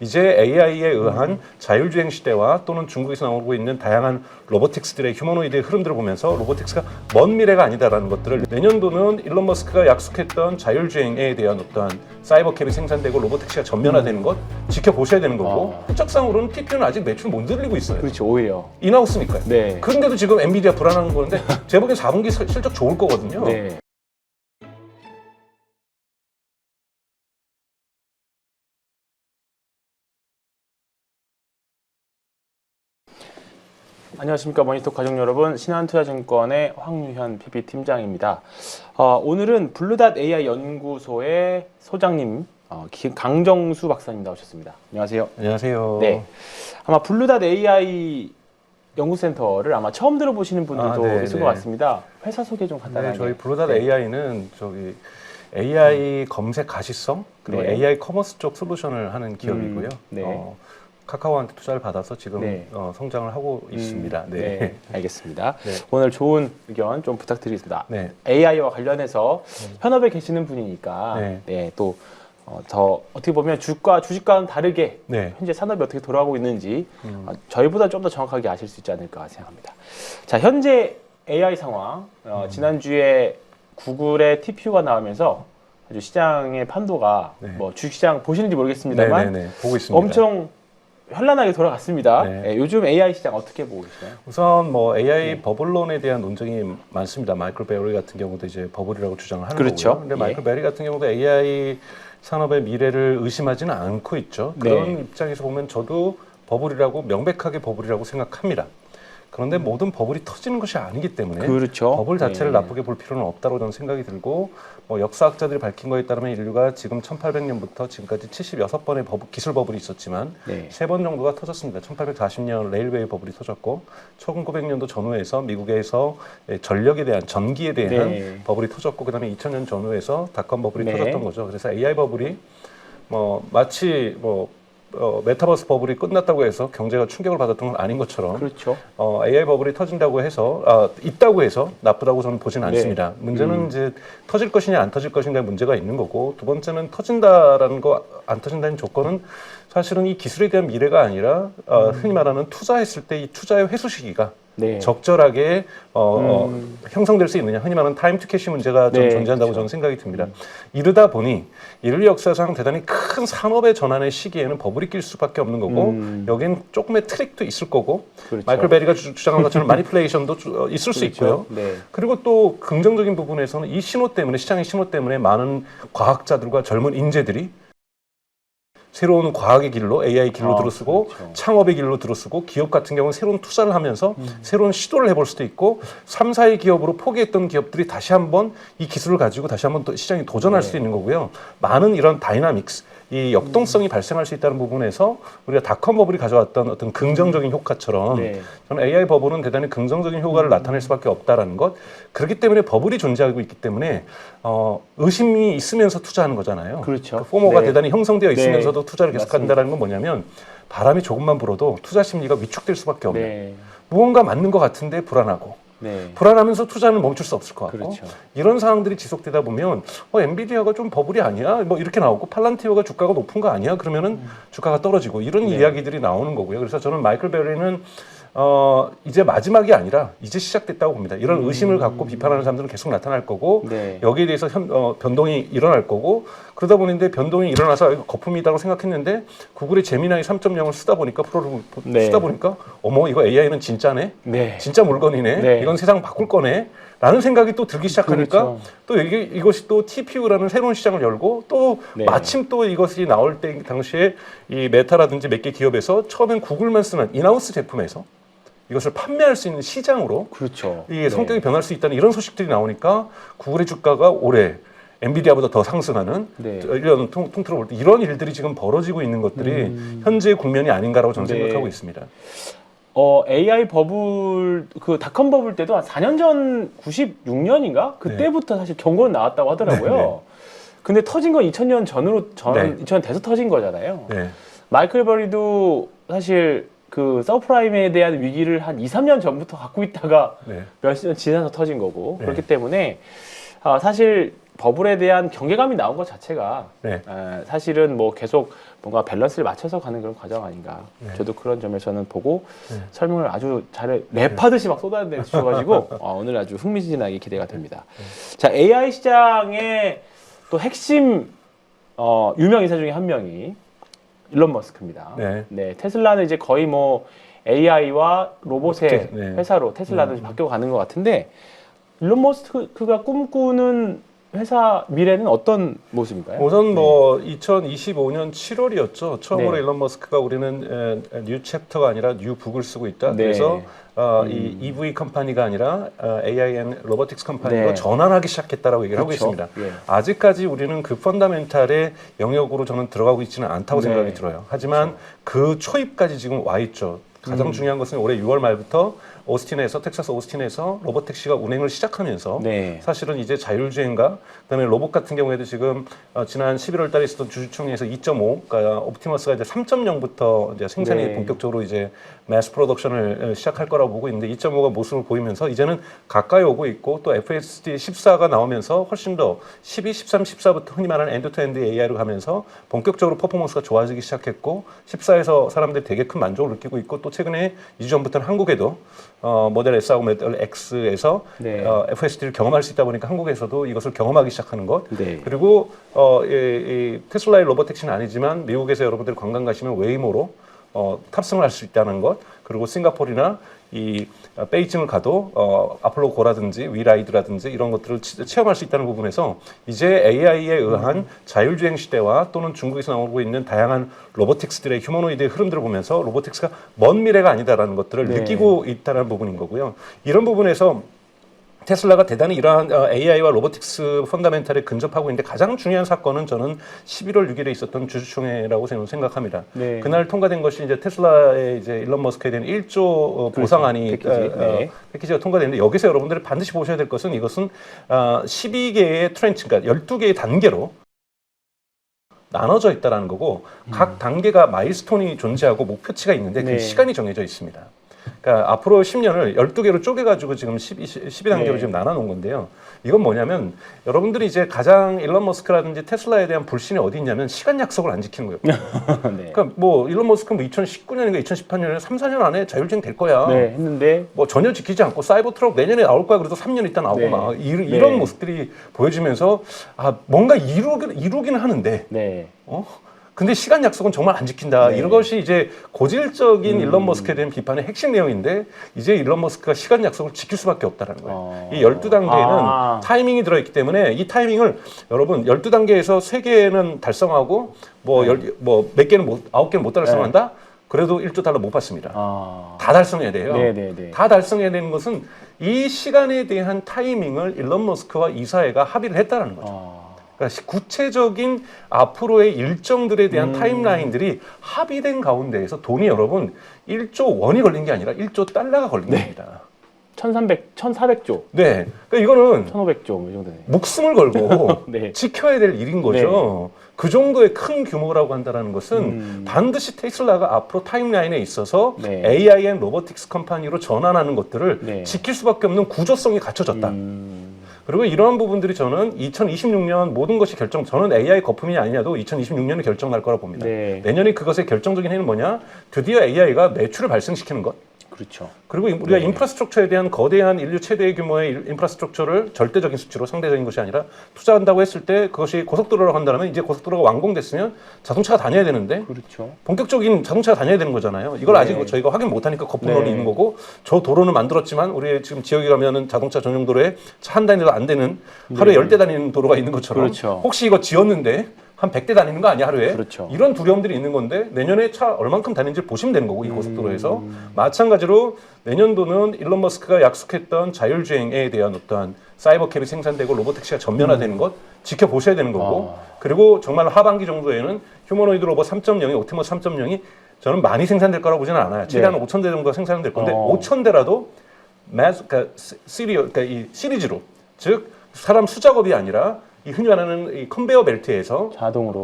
이제 AI에 의한 자율주행 시대와 또는 중국에서 나오고 있는 다양한 로보틱스들의 휴머노이드의 흐름들을 보면서 로보틱스가 먼 미래가 아니다라는 것들을 내년도는 일론 머스크가 약속했던 자율주행에 대한 어떠한 사이버캡이 생산되고 로보택시가 전면화되는 것 지켜보셔야 되는 거고 실적상으로는 TPU는 아직 매출 못 늘리고 있어요. 그렇죠. 오히려. 인하우스니까요. 네. 그런데도 지금 엔비디아 불안한 건데 제 보기엔 4분기 실적 좋을 거거든요. 네. 안녕하십니까 머니톡 가족 여러분, 신한투자증권의 황유현 PB팀장입니다. 오늘은 블루닷 AI 연구소의 소장님 강정수 박사님 나오셨습니다. 안녕하세요. 안녕하세요. 네, 아마 블루닷 AI 연구센터를 아마 처음 들어보시는 분들도 있을 것 같습니다. 회사 소개 좀 간단하게. 네, 저희 블루닷 AI는 저기 AI 검색 가시성 그리고 AI 커머스 쪽 솔루션을 하는 기업이고요. 카카오한테 투자를 받아서 지금 성장을 하고 있습니다. 네, 알겠습니다. 오늘 좋은 의견 좀 부탁드리겠습니다. 네. AI와 관련해서 현업에 계시는 분이니까 또 더 어떻게 보면 주식과는 다르게 현재 산업이 어떻게 돌아가고 있는지 저희보다 좀 더 정확하게 아실 수 있지 않을까 생각합니다. 자, 현재 AI 상황, 지난주에 구글의 TPU가 나오면서 아주 시장의 판도가 뭐 주식시장 보시는지 모르겠습니다만 보고 있습니다. 엄청 현란하게 돌아갔습니다. 요즘 AI 시장 어떻게 보고 계시나요? 우선 뭐 AI 버블론에 대한 논쟁이 많습니다. 마이클 베리 같은 경우도 이제 버블이라고 주장을 하는 거고요. 근데 마이클 베리 같은 경우도 AI 산업의 미래를 의심하지는 않고 있죠. 그런 입장에서 보면 저도 버블이라고 명백하게 버블이라고 생각합니다. 그런데 모든 버블이 터지는 것이 아니기 때문에 버블 자체를 나쁘게 볼 필요는 없다고 저는 생각이 들고 뭐 역사학자들이 밝힌 거에 따르면 인류가 지금 1800년부터 지금까지 76번의 기술 버블이 있었지만 3번 정도가 터졌습니다. 1840년 레일웨이 버블이 터졌고 1900년도 전후에서 미국에서 전력에 대한 전기에 대한 버블이 터졌고 그다음에 2000년 전후에서 닷컴 버블이 터졌던 거죠. 그래서 AI 버블이 뭐 마치 뭐 메타버스 버블이 끝났다고 해서 경제가 충격을 받았던 건 아닌 것처럼 AI 버블이 터진다고 해서 있다고 해서 나쁘다고 저는 보지는 않습니다. 문제는 이제 터질 것이냐 안 터질 것인가의 문제가 있는 거고 두 번째는 터진다라는 거 안 터진다는 조건은 사실은 이 기술에 대한 미래가 아니라 흔히 말하는 투자했을 때 이 투자의 회수 시기가 적절하게 형성될 수 있느냐 흔히 말하는 타임 투 캐시 문제가 좀 존재한다고 저는 생각이 듭니다. 이러다 보니 인류 역사상 대단히 큰 산업의 전환의 시기에는 버블이 낄 수밖에 없는 거고 여긴 조금의 트릭도 있을 거고 마이클 베리가 주장한 것처럼 마니플레이션도 있을 수 있고요. 그리고 또 긍정적인 부분에서는 이 신호 때문에 시장의 신호 때문에 많은 과학자들과 젊은 인재들이 새로운 과학의 길로 AI 길로 들어서고 창업의 길로 들어서고 기업 같은 경우는 새로운 투자를 하면서 새로운 시도를 해볼 수도 있고 3, 4위 기업으로 포기했던 기업들이 다시 한번 이 기술을 가지고 다시 한번 또 시장에 도전할 수도 있는 거고요. 많은 이런 다이나믹스 이 역동성이 발생할 수 있다는 부분에서 우리가 닷컴 버블이 가져왔던 어떤 긍정적인 효과처럼 저는 AI 버블은 대단히 긍정적인 효과를 나타낼 수밖에 없다라는 것. 그렇기 때문에 버블이 존재하고 있기 때문에 의심이 있으면서 투자하는 거잖아요. 그 포모가 대단히 형성되어 있으면서도 투자를 계속한다는 건 뭐냐면 바람이 조금만 불어도 투자 심리가 위축될 수밖에 없는 무언가 맞는 것 같은데 불안하고 불안하면서 투자는 멈출 수 없을 것 같고 이런 상황들이 지속되다 보면 엔비디아가 좀 버블이 아니야? 뭐 이렇게 나오고 팔란티어가 주가가 높은 거 아니야? 그러면은 주가가 떨어지고 이런 이야기들이 나오는 거고요. 그래서 저는 마이클 베리는 이제 마지막이 아니라 이제 시작됐다고 봅니다. 이런 의심을 갖고 비판하는 사람들은 계속 나타날 거고 여기에 대해서 변동이 일어날 거고 그러다 보는데 변동이 일어나서 이거 거품이다고 생각했는데 구글의 제미나이 3.0을 쓰다 보니까 쓰다 보니까 어머 이거 AI는 진짜네, 진짜 물건이네, 이건 세상 바꿀 거네. 라는 생각이 또 들기 시작하니까 또 이것이 또 TPU라는 새로운 시장을 열고 또 마침 또 이것이 나올 때 당시에 이 메타라든지 몇 개 기업에서 처음엔 구글만 쓰는 인하우스 제품에서 이것을 판매할 수 있는 시장으로 이게 성격이 변할 수 있다는 이런 소식들이 나오니까 구글의 주가가 올해 엔비디아보다 더 상승하는 1년 통틀어 볼 때 이런 일들이 지금 벌어지고 있는 것들이 현재의 국면이 아닌가라고 저는 생각하고 있습니다. AI 버블, 그 닷컴 버블 때도 한 4년 전 96년인가? 그때부터 사실 경고는 나왔다고 하더라고요. 근데 터진 건 2000년 전으로, 2000년 돼서 터진 거잖아요. 마이클 버리도 사실 그 서브프라임에 대한 위기를 한 2, 3년 전부터 갖고 있다가 몇 년 지나서 터진 거고. 그렇기 때문에 사실 버블에 대한 경계감이 나온 것 자체가 사실은 뭐 계속 뭔가 밸런스를 맞춰서 가는 그런 과정 아닌가. 저도 그런 점에서는 보고 설명을 아주 잘 랩하듯이 막 쏟아내주셔가지고 오늘 아주 흥미진진하게 기대가 됩니다. 자, AI 시장의 또 핵심 유명 인사 중에 한 명이 일론 머스크입니다. 네, 테슬라는 이제 거의 뭐 AI와 로봇의 회사로 테슬라는 바뀌어가는 것 같은데 일론 머스크가 꿈꾸는 회사 미래는 어떤 모습인가요? 우선 뭐 2025년 7월이었죠. 처음으로 일론 머스크가 우리는 뉴 챕터가 아니라 뉴 북을 쓰고 있다. 그래서 이 EV 컴퍼니가 아니라 AI 앤 로보틱스 컴퍼니로 전환하기 시작했다라고 얘기를 하고 있습니다. 아직까지 우리는 그 펀더멘탈의 영역으로 저는 들어가고 있지는 않다고 생각이 들어요. 하지만 그 초입까지 지금 와 있죠. 가장 중요한 것은 올해 6월 말부터 텍사스 오스틴에서 로봇택시가 운행을 시작하면서 사실은 이제 자율주행과 그다음에 로봇 같은 경우에도 지금 지난 11월 달에 있었던 주주총회에서 2.5, 그러니까 옵티머스가 이제 3.0부터 이제 생산이 본격적으로 이제 매스 프로덕션을 시작할 거라고 보고 있는데 2.5가 모습을 보이면서 이제는 가까이 오고 있고 또 FSD 14가 나오면서 훨씬 더 12, 13, 14부터 흔히 말하는 엔드-투-엔드 AI로 가면서 본격적으로 퍼포먼스가 좋아지기 시작했고 14에서 사람들이 되게 큰 만족을 느끼고 있고 또 최근에 2주 전부터는 한국에도 모델 S하고 모델 X에서 FSD를 경험할 수 있다 보니까 한국에서도 이것을 경험하기 시작하는 것. 그리고 이 테슬라의 로봇택시는 아니지만 미국에서 여러분들 관광 가시면 웨이모로 탑승을 할 수 있다는 것. 그리고 싱가포르나 이 베이징을 가도 아폴로 고라든지 위라이드라든지 이런 것들을 체험할 수 있다는 부분에서 이제 AI에 의한 자율주행 시대와 또는 중국에서 나오고 있는 다양한 로보틱스들의 휴머노이드의 흐름들을 보면서 로보틱스가 먼 미래가 아니다라는 것들을 느끼고 있다는 부분인 거고요. 이런 부분에서 테슬라가 대단히 이러한 AI와 로보틱스 펀더멘탈에 근접하고 있는데 가장 중요한 사건은 저는 11월 6일에 있었던 주주총회라고 저는 생각합니다. 그날 통과된 것이 이제 테슬라의 이제 일론 머스크에 대한 1조 보상안이 패키지가 통과됐는데 여기서 여러분들이 반드시 보셔야 될 것은 이것은 12개의 트렌치, 그러니까 12개의 단계로 나눠져 있다는 거고 각 단계가 마일스톤이 존재하고 목표치가 있는데 그 시간이 정해져 있습니다. 그러니까 앞으로 10년을 12개로 쪼개가지고 지금 12단계로 지금 나눠놓은 건데요. 이건 뭐냐면 여러분들이 이제 가장 일론 머스크라든지 테슬라에 대한 불신이 어디 있냐면 시간 약속을 안 지키는 거예요. 그러니까 뭐 일론 머스크는 뭐 2019년인가 2018년에 3, 4년 안에 자율주행 될 거야. 했는데 뭐 전혀 지키지 않고 사이버 트럭 내년에 나올 거야. 그래도 3년 있다 나오고 막 이런 모습들이 보여지면서 뭔가 이루기는 하는데 근데 시간 약속은 정말 안 지킨다. 이런 것이 이제 고질적인 일론 머스크에 대한 비판의 핵심 내용인데 이제 일론 머스크가 시간 약속을 지킬 수밖에 없다는 거예요. 이 12단계에는 타이밍이 들어있기 때문에 이 타이밍을 여러분 12단계에서 3개는 달성하고 몇 개는 9개는 못 달성한다? 그래도 $1조 못 받습니다. 다 달성해야 돼요. 다 달성해야 되는 것은 이 시간에 대한 타이밍을 일론 머스크와 이사회가 합의를 했다는 거죠. 그러니까 구체적인 앞으로의 일정들에 대한 타임라인들이 합의된 가운데에서 돈이 여러분 1조 원이 걸린 게 아니라 1조 달러가 걸린 겁니다. 1,400조. 네. 그러니까 이거는 1,500조 이 정도네. 목숨을 걸고 지켜야 될 일인 거죠. 그 정도의 큰 규모라고 한다는 것은 반드시 테슬라가 앞으로 타임라인에 있어서 AI 앤 로보틱스 컴퍼니로 전환하는 것들을 지킬 수밖에 없는 구조성이 갖춰졌다. 그리고 이러한 부분들이 저는 2026년 모든 것이 저는 AI 거품이 아니냐도 2026년에 결정날 거라고 봅니다. 내년에 그것의 결정적인 해는 뭐냐? 드디어 AI가 매출을 발생시키는 것. 그렇죠. 그리고 우리가 인프라스트럭처에 대한 거대한 인류 최대 규모의 인프라스트럭처를 절대적인 수치로 상대적인 것이 아니라 투자한다고 했을 때 그것이 고속도로라고 한다면 이제 고속도로가 완공됐으면 자동차가 다녀야 되는데 본격적인 자동차가 다녀야 되는 거잖아요. 이걸 아직 저희가 확인 못하니까 거품론이 있는 거고 저 도로는 만들었지만 우리 지금 지역에 가면은 자동차 전용 도로에 차 한 단위도 안 되는 하루에 10대 다니는 도로가 있는 것처럼 혹시 이거 지었는데 한 100대 다니는 거 아니야 하루에? 이런 두려움들이 있는 건데 내년에 차 얼만큼 다니는지 보시면 되는 거고 이 고속도로에서 마찬가지로 내년도는 일론 머스크가 약속했던 자율주행에 대한 어떠한 사이버 캡이 생산되고 로보택시가 전면화되는 것 지켜보셔야 되는 거고 그리고 정말 하반기 정도에는 휴머노이드 로봇 3.0이 옵티머스 3.0이 저는 많이 생산될 거라고 보지는 않아요. 최대한 5,000대 정도가 생산될 건데 5,000대라도 그러니까 이 시리즈로 즉 사람 수작업이 아니라 이 흔히 말하는 이 컨베이어 벨트에서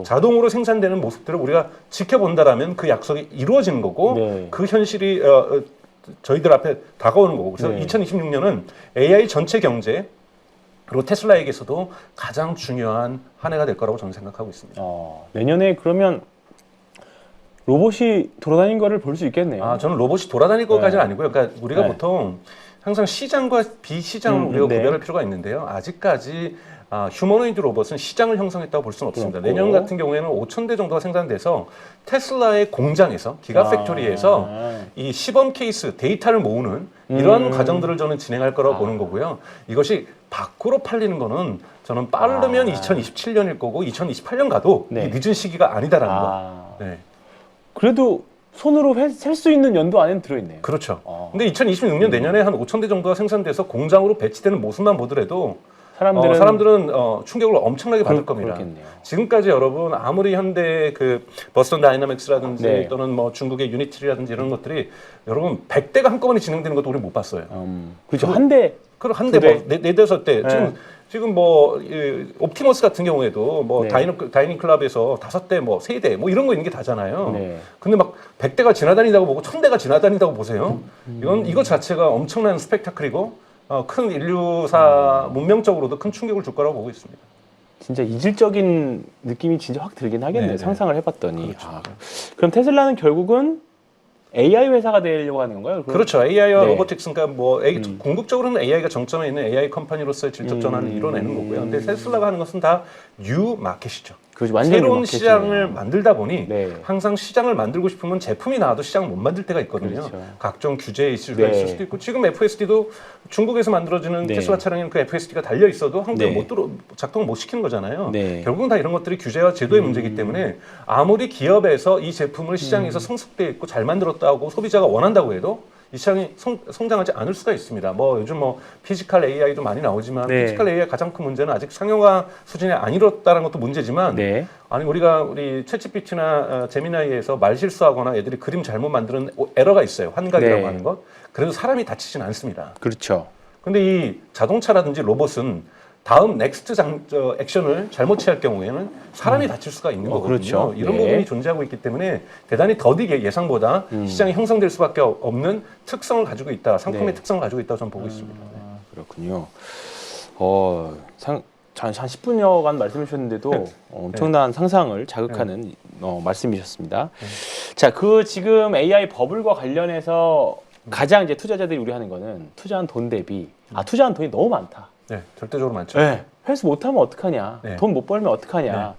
자동으로 생산되는 모습들을 우리가 지켜본다라면 그 약속이 이루어지는 거고 그 현실이 저희들 앞에 다가오는 거고 그래서 2026년은 AI 전체 경제 그리고 테슬라에게서도 가장 중요한 한 해가 될 거라고 저는 생각하고 있습니다. 내년에 그러면 로봇이 돌아다니는 거를 볼 수 있겠네요. 저는 로봇이 돌아다닐 것까지는 아니고요. 그러니까 우리가 보통 항상 시장과 비시장을 우리가 구별할 필요가 있는데요. 아직까지 휴머노이드 로봇은 시장을 형성했다고 볼 수는 없습니다. 내년 같은 경우에는 5,000대 정도가 생산돼서 테슬라의 공장에서 기가팩토리에서 이 시범 케이스 데이터를 모으는 이러한 과정들을 저는 진행할 거라고 보는 거고요. 이것이 밖으로 팔리는 거는 저는 빠르면 2027년일 거고 2028년 가도 이 늦은 시기가 아니다라는 거. 네. 그래도 손으로 셀 수 있는 연도 안에는 들어있네요. 그렇죠. 근데 2026년 내년에 한 5,000대 정도가 생산돼서 공장으로 배치되는 모습만 보더라도 사람들은 충격을 엄청나게 받을 겁니다. 그렇겠네요. 지금까지 여러분 아무리 현대 그 버스턴 다이나믹스라든지 또는 뭐 중국의 유니티라든지 이런 것들이 여러분 100대가 한꺼번에 진행되는 것도 우리 못 봤어요. 그렇죠. 한 대, 네 대섯 대. 지금 뭐 옵티머스 같은 경우에도 뭐 다이닝 클럽에서 5대, 뭐 3대, 뭐 이런 거 있는 게 다잖아요. 근데 막 100대가 지나다닌다고 보고 1000대가 지나다닌다고 보세요. 이거 자체가 엄청난 스펙타클이고 큰 인류사 문명적으로도 큰 충격을 줄 거라고 보고 있습니다. 진짜 이질적인 느낌이 진짜 확 들긴 하겠네요. 상상을 해봤더니. 그렇죠. 그럼 테슬라는 결국은 AI 회사가 되려고 하는 건가요? 그렇죠. AI와 로보틱스, 그러니까 뭐 궁극적으로는 AI가 정점에 있는 AI 컴퍼니로서의 질적 전환을 이뤄내는 거고요. 근데 테슬라가 하는 것은 다 뉴 마켓이죠. 그렇죠. 새로운 시장을 만들다 보니 항상 시장을 만들고 싶으면 제품이 나와도 시장을 못 만들 때가 있거든요. 그렇죠. 각종 규제 이슈가 있을 수도 있고 지금 FSD도 중국에서 만들어지는 테슬라 차량에는 그 FSD가 달려 있어도 한국에 작동을 못 시키는 거잖아요. 결국은 다 이런 것들이 규제와 제도의 문제이기 때문에 아무리 기업에서 이 제품을 시장에서 성숙되어 있고 잘 만들었다고 소비자가 원한다고 해도 이 시장이 성장하지 않을 수가 있습니다. 뭐 요즘 뭐 피지컬 AI도 많이 나오지만 피지컬 AI 가장 큰 문제는 아직 상용화 수준에 안 이뤘다는 것도 문제지만 아니 우리 챗GPT나 제미나이에서 말 실수하거나 애들이 그림 잘못 만드는 에러가 있어요. 환각이라고 하는 것. 그래도 사람이 다치진 않습니다. 그렇죠. 근데 이 자동차라든지 로봇은 다음 넥스트 액션을 잘못 취할 경우에는 사람이 다칠 수가 있는 거거든요. 그렇죠. 이런 부분이 존재하고 있기 때문에 대단히 더디게 예상보다 시장이 형성될 수밖에 없는 특성을 가지고 있다. 상품의 특성을 가지고 있다고 저는 보고 있습니다. 그렇군요. 한 10분여간 말씀해 주셨는데도 엄청난 상상을 자극하는 말씀이셨습니다. 자, 지금 AI 버블과 관련해서 가장 이제 투자자들이 우려하는 거는 투자한 돈 대비 투자한 돈이 너무 많다. 네, 절대적으로 많죠. 회수 못하면 어떡하냐, 돈 못 벌면 어떡하냐.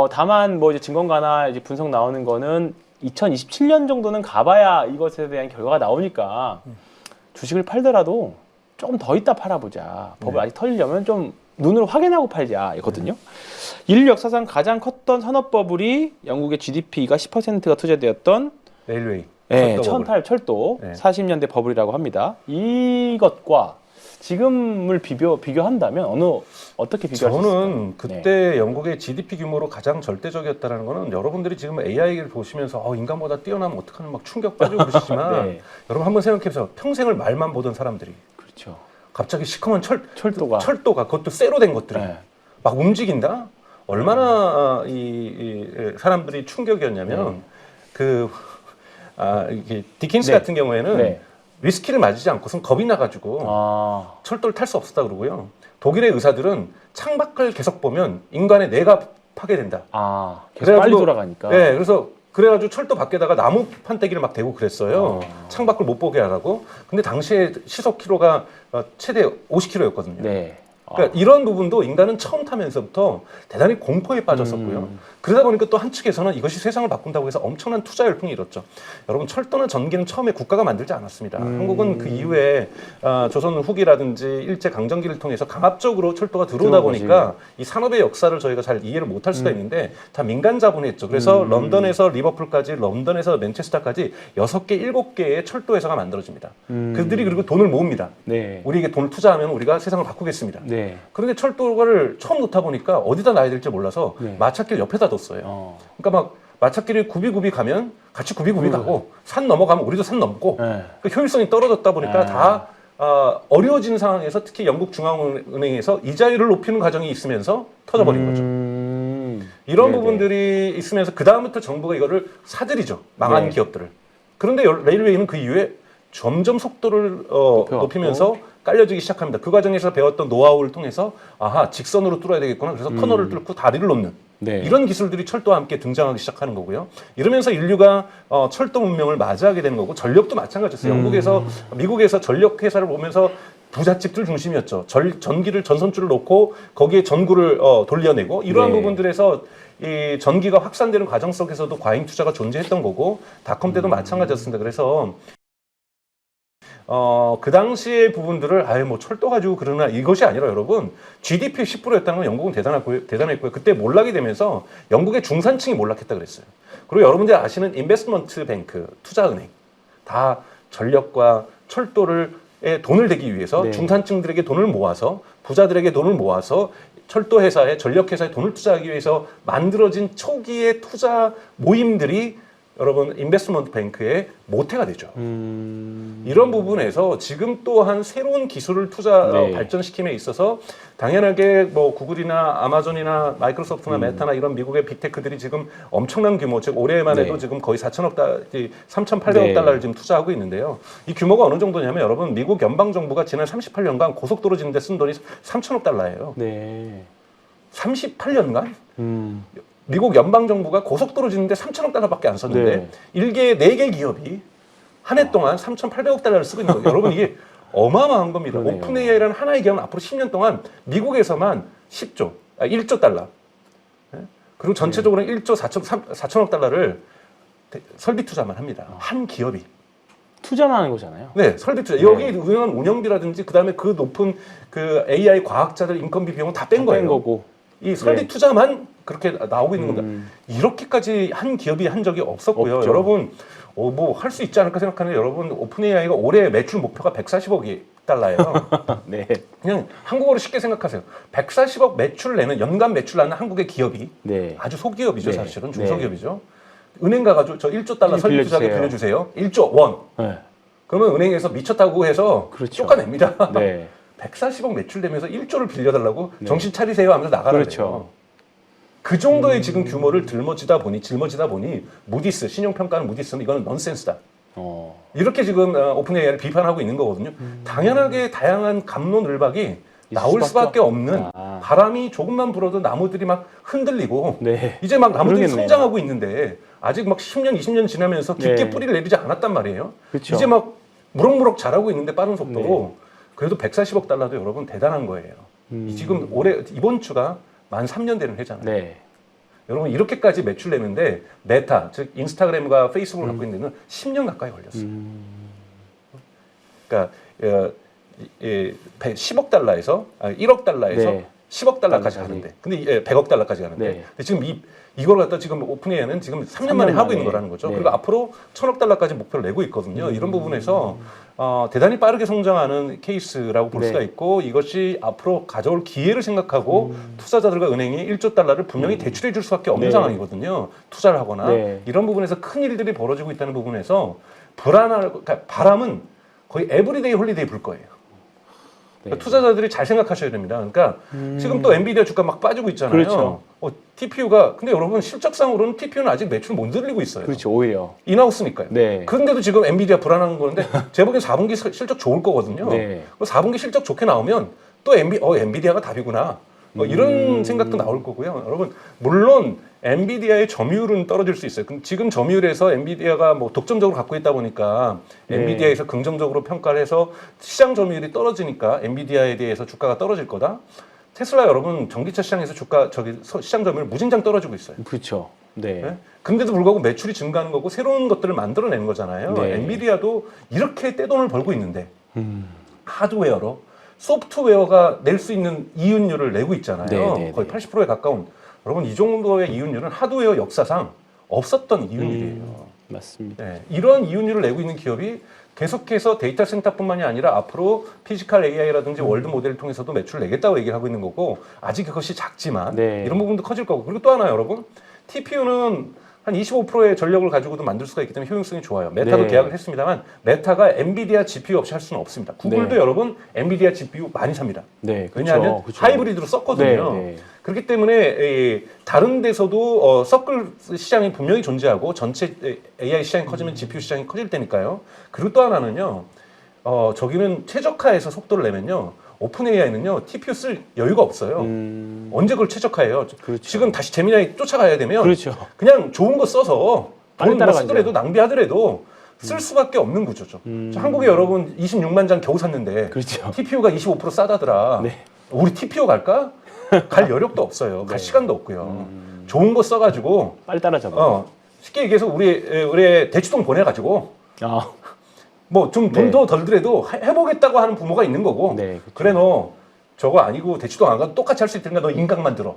다만 뭐 이제 증권가나 이제 분석 나오는 거는 2027년 정도는 가봐야 이것에 대한 결과가 나오니까 주식을 팔더라도 조금 더 있다 팔아보자. 법을 아직 털려면 좀 눈으로 확인하고 팔자 이거든요. 인류 역사상 가장 컸던 산업 버블이 영국의 GDP가 10%가 투자되었던 레일웨이. 철도 40년대 버블이라고 합니다. 이것과 지금을 비교한다면 어떻게 비교할 수 있을까요? 저는 그때 영국의 GDP 규모로 가장 절대적이었다는 거는 여러분들이 지금 AI를 보시면서 인간보다 뛰어나면 어떡하는 막 충격 빠지고 그러시지만 여러분 한번 생각해보세요. 평생을 말만 보던 사람들이 그렇죠. 갑자기 시커먼 철도가 그것도 쇠로 된 것들이 막 움직인다? 얼마나 이 사람들이 충격이었냐면 이게 디킨스 같은 경우에는 위스키를 마시지 않고선 겁이 나가지고 철도를 탈 수 없었다 그러고요. 독일의 의사들은 창밖을 계속 보면 인간의 뇌가 파괴된다. 계속 빨리 돌아가니까. 네, 그래가지고 철도 밖에다가 나무 판때기를 막 대고 그랬어요. 창밖을 못 보게 하라고. 근데 당시에 시속 키로가 최대 50km였거든요. 그러니까 이런 부분도 인간은 처음 타면서부터 대단히 공포에 빠졌었고요. 그러다 보니까 또 한측에서는 이것이 세상을 바꾼다고 해서 엄청난 투자 열풍이 일었죠. 여러분 철도나 전기는 처음에 국가가 만들지 않았습니다. 한국은 그 이후에 조선 후기라든지 일제 강점기를 통해서 강압적으로 철도가 들어오다 보니까 이 산업의 역사를 저희가 잘 이해를 못할 수가 있는데 다 민간 자본이 했죠. 그래서 런던에서 리버풀까지, 런던에서 맨체스터까지 6개, 7개의 철도 회사가 만들어집니다. 그들이 그리고 돈을 모읍니다. 우리에게 돈을 투자하면 우리가 세상을 바꾸겠습니다. 그런데 철도를 처음 놓다 보니까 어디다 놔야 될지 몰라서 마찻길 옆에다 뒀어요. 그러니까 막 마찻길이 굽이굽이 가면 같이 굽이굽이 가고 산 넘어가면 우리도 산 넘고 그 효율성이 떨어졌다 보니까 다 어려워진 상황에서 특히 영국 중앙은행에서 이자율을 높이는 과정이 있으면서 터져버린 거죠. 이런 부분들이 있으면서 그 다음부터 정부가 이거를 사들이죠. 망한 기업들을. 그런데 레일웨이는 그 이후에 점점 속도를 높이면서 깔려지기 시작합니다. 그 과정에서 배웠던 노하우를 통해서 직선으로 뚫어야 되겠구나. 그래서 터널을 뚫고 다리를 놓는 네. 이런 기술들이 철도와 함께 등장하기 시작하는 거고요. 이러면서 인류가 철도 문명을 맞이하게 되는 거고 전력도 마찬가지였어요. 미국에서 전력 회사를 보면서 부잣집들 중심이었죠. 전기를 전선줄을 놓고 거기에 전구를 돌려내고 이러한 부분들에서 이 전기가 확산되는 과정 속에서도 과잉 투자가 존재했던 거고 닷컴 때도 마찬가지였습니다. 그래서 그 당시의 부분들을 뭐 철도 가지고 그러나 이것이 아니라 여러분 GDP 10%였다는 건 영국은 대단했고요. 그때 몰락이 되면서 영국의 중산층이 몰락했다 그랬어요. 그리고 여러분들이 아시는 인베스트먼트 뱅크, 투자은행 다 전력과 철도를 돈을 대기 위해서 중산층들에게 돈을 모아서 부자들에게 돈을 모아서 철도 회사에 전력 회사에 돈을 투자하기 위해서 만들어진 초기의 투자 모임들이 여러분 인베스트먼트 뱅크의 모태가 되죠. 이런 부분에서 지금 또한 새로운 기술을 발전시킴에 있어서 당연하게 뭐 구글이나 아마존이나 마이크로소프트나 메타나 이런 미국의 빅테크들이 지금 엄청난 규모, 즉 올해만 해도 지금 거의 3,800억 달러를 지금 투자하고 있는데요. 이 규모가 어느 정도냐면 여러분 미국 연방 정부가 지난 38년간 고속도로 짓는데 쓴 돈이 3,000억 달러예요. 38년간? 미국 연방정부가 고속도로 짓는데 3,000억 달러밖에 안 썼는데 4개 기업이 한 해 동안 3,800억 달러를 쓰고 있는 거예요. 여러분 이게 어마어마한 겁니다. 그러네요. 오픈AI라는 하나의 기업은 앞으로 10년 동안 미국에서만 1조 달러 그리고 전체적으로는 1조 4천억 달러를 설비 투자만 합니다. 한 기업이. 투자만 하는 거잖아요. 네, 설비 투자. 여기 운영한 운영비라든지 그다음에 그 높은 그 AI 과학자들 인건비 비용은 다 뺀 거예요. 거고. 이 설비 투자만 그렇게 나오고 있는 겁니다. 이렇게까지 한 기업이 한 적이 없었고요. 없죠. 여러분 뭐 할 수 있지 않을까 생각하는데 여러분 오픈AI가 올해 매출 목표가 140억 달러예요. 그냥 한국어로 쉽게 생각하세요. 140억 매출 내는 연간 매출 나는 한국의 기업이 아주 소기업이죠. 사실은 중소기업이죠. 은행 가가지고 저 1조 달러 설비 투자에 빌려주세요. 1조 원. 그러면 은행에서 미쳤다고 해서 쫓아냅니다. 140억 매출되면서 1조를 빌려달라고 정신 차리세요 하면서 나가는 거예요. 그 정도의 지금 규모를 짊어지다 보니 무디스, 신용평가는 무디스는 이거는 넌센스다. 이렇게 지금 오픈AI를 비판하고 있는 거거든요. 당연하게 다양한 갑론을박이 나올 수밖에 없는 바람이 조금만 불어도 나무들이 막 흔들리고 이제 막 나무들이 성장하고 있는데 아직 막 10년, 20년 지나면서 깊게 뿌리를 내리지 않았단 말이에요. 이제 막 무럭무럭 자라고 있는데 빠른 속도로 그래도 140억 달러도 여러분 대단한 거예요. 지금 이번 주가 만 3년 되는 해잖아요. 여러분 이렇게까지 매출 내는데 메타, 즉 인스타그램과 페이스북을 갖고 있는 데는 10년 가까이 걸렸어요. 그러니까 10억 달러에서 1억 달러에서 10억 달러까지 가는데, 근데 100억 달러까지 가는데, 근데 지금 이걸 갖다 지금 오픈AI는 지금 3년 만에 하고 있는 거라는 거죠. 그리고 앞으로 1,000억 달러까지 목표를 내고 있거든요. 이런 부분에서 대단히 빠르게 성장하는 케이스라고 볼 수가 있고 이것이 앞으로 가져올 기회를 생각하고 투자자들과 은행이 1조 달러를 분명히 대출해 줄 수밖에 없는 상황이거든요. 투자를 하거나 이런 부분에서 큰 일들이 벌어지고 있다는 부분에서 그러니까 바람은 거의 에브리데이 홀리데이 불 거예요. 그러니까 투자자들이 잘 생각하셔야 됩니다. 그러니까 지금 또 엔비디아 주가 막 빠지고 있잖아요. TPU가 근데 여러분 실적상으로는 TPU는 아직 매출 못 늘리고 있어요. 오히려 인하우스니까요. 그런데도 지금 엔비디아 불안한 건데 제 보기엔 4분기 실적 좋을 거거든요. 4분기 실적 좋게 나오면 또 엔비디아가 답이구나. 이런 생각도 나올 거고요. 여러분 물론 엔비디아의 점유율은 떨어질 수 있어요. 지금 점유율에서 엔비디아가 뭐 독점적으로 갖고 있다 보니까 엔비디아에서 긍정적으로 평가를 해서 시장 점유율이 떨어지니까 엔비디아에 대해서 주가가 떨어질 거다. 테슬라 여러분 전기차 시장에서 시장 점유율 무진장 떨어지고 있어요. 그렇죠. 근데도 불구하고 매출이 증가하는 거고 새로운 것들을 만들어내는 거잖아요. 엔비디아도 이렇게 떼돈을 벌고 있는데 하드웨어로 소프트웨어가 낼 수 있는 이윤율을 내고 있잖아요. 거의 80%에 가까운. 여러분 이 정도의 이윤율은 하드웨어 역사상 없었던 이윤율이에요. 맞습니다. 이런 이윤율을 내고 있는 기업이 계속해서 데이터 센터뿐만이 아니라 앞으로 피지컬 AI라든지 월드 모델을 통해서도 매출을 내겠다고 얘기를 하고 있는 거고 아직 그것이 작지만 이런 부분도 커질 거고 그리고 또 하나 여러분 TPU는 한 25%의 전력을 가지고도 만들 수가 있기 때문에 효용성이 좋아요. 메타도 계약을 했습니다만 메타가 엔비디아 GPU 없이 할 수는 없습니다. 구글도 여러분 엔비디아 GPU 많이 삽니다. 왜냐하면 하이브리드로 썼거든요. 그렇기 때문에 다른 데서도 서클 시장이 분명히 존재하고 전체 AI 시장이 커지면 GPU 시장이 커질 테니까요. 그리고 또 하나는요. 저기는 최적화해서 속도를 내면요. 오픈 AI는요 TPU 쓸 여유가 없어요. 언제 그걸 최적화해요? 그렇죠. 지금 다시 제미나이 쫓아가야 되면 그렇죠. 그냥 좋은 거 써서 빨리 돈 쓰더라도 낭비하더라도 쓸 수밖에 없는 구조죠. 한국에 여러분 26만 장 겨우 샀는데 그렇죠. TPU가 25% 싸다더라. 네. 우리 TPU 갈까? 갈 여력도 없어요. 갈 시간도 없고요. 좋은 거 써가지고 빨리 따라잡아. 쉽게 얘기해서 우리 대치동 보내가지고 아. 뭐 좀 돈도 덜 들여도 해보겠다고 하는 부모가 있는 거고. 네, 그렇죠. 그래 너 저거 아니고 대치동 안 가도 똑같이 할 수 있으니까 너 인강만 들어.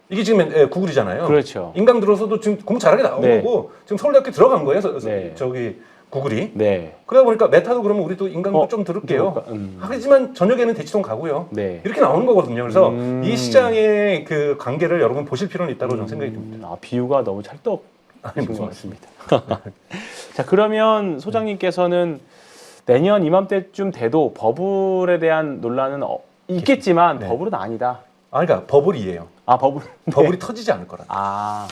이게 지금 구글이잖아요. 그렇죠. 인강 들어서도 지금 공부 잘하게 나온 네. 거고 지금 서울대학교 들어간 거예요. 네. 저기 구글이. 네. 그러다 보니까 메타도 그러면 우리도 인강도 좀 들을게요. 하지만 저녁에는 대치동 가고요. 네. 이렇게 나오는 거거든요. 그래서 이 시장의 그 관계를 여러분 보실 필요는 있다고 저는 생각이 듭니다. 아, 비유가 너무 찰떡인 것 같습니다. 자, 그러면 소장님께서는 내년 이맘때쯤 돼도 버블에 대한 논란은 있겠지만 네. 버블은 아니다. 그러니까 버블이에요. 아, 버블. 버블이 터지지 않을 거라. 아.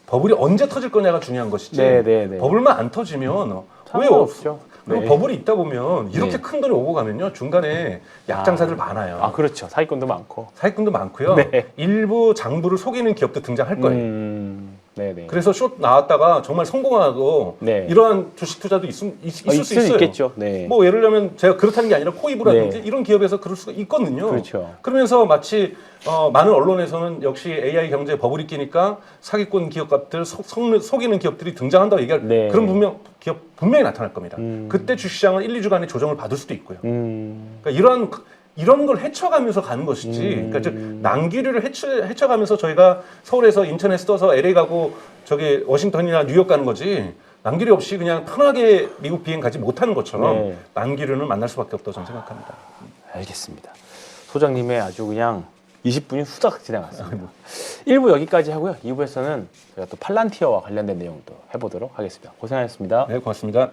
버블이 언제 터질 거냐가 중요한 것이지. 네. 버블만 안 터지면 왜 없죠. 그리고 네. 버블이 있다 보면 이렇게 네. 큰 돈이 오고 가면요 중간에 약장사들 많아요. 아, 그렇죠. 사기꾼도 많고. 사기꾼도 많고요. 네. 일부 장부를 속이는 기업도 등장할 거예요. 네네. 그래서 숏 나왔다가 정말 성공하고 네. 이러한 주식 투자도 있을 수 있어요. 있겠죠. 네. 뭐 예를 들면 제가 그렇다는 게 아니라 코이브라든지 네. 이런 기업에서 그럴 수가 있거든요. 그렇죠. 그러면서 마치 많은 언론에서는 역시 AI 경제에 버블이 끼니까 사기꾼 기업들 속이는 기업들이 등장한다고 얘기할 네. 그런 기업 분명히 나타날 겁니다. 그때 주시장은 1, 2주간의 조정을 받을 수도 있고요. 그러니까 이런 걸 헤쳐가면서 가는 것이지. 그러니까 즉 낭기류를 헤쳐가면서 저희가 서울에서 인천에서 떠서 LA 가고 저기 워싱턴이나 뉴욕 가는 거지. 낭기류 없이 그냥 편하게 미국 비행 가지 못하는 것처럼 네. 낭기류는 만날 수밖에 없다고 저는 생각합니다. 알겠습니다. 소장님의 아주 그냥 20분이 후딱 지나갔습니다. 1부 여기까지 하고요. 2부에서는 저희가 또 팔란티어와 관련된 내용도 해보도록 하겠습니다. 고생하셨습니다. 네, 고맙습니다.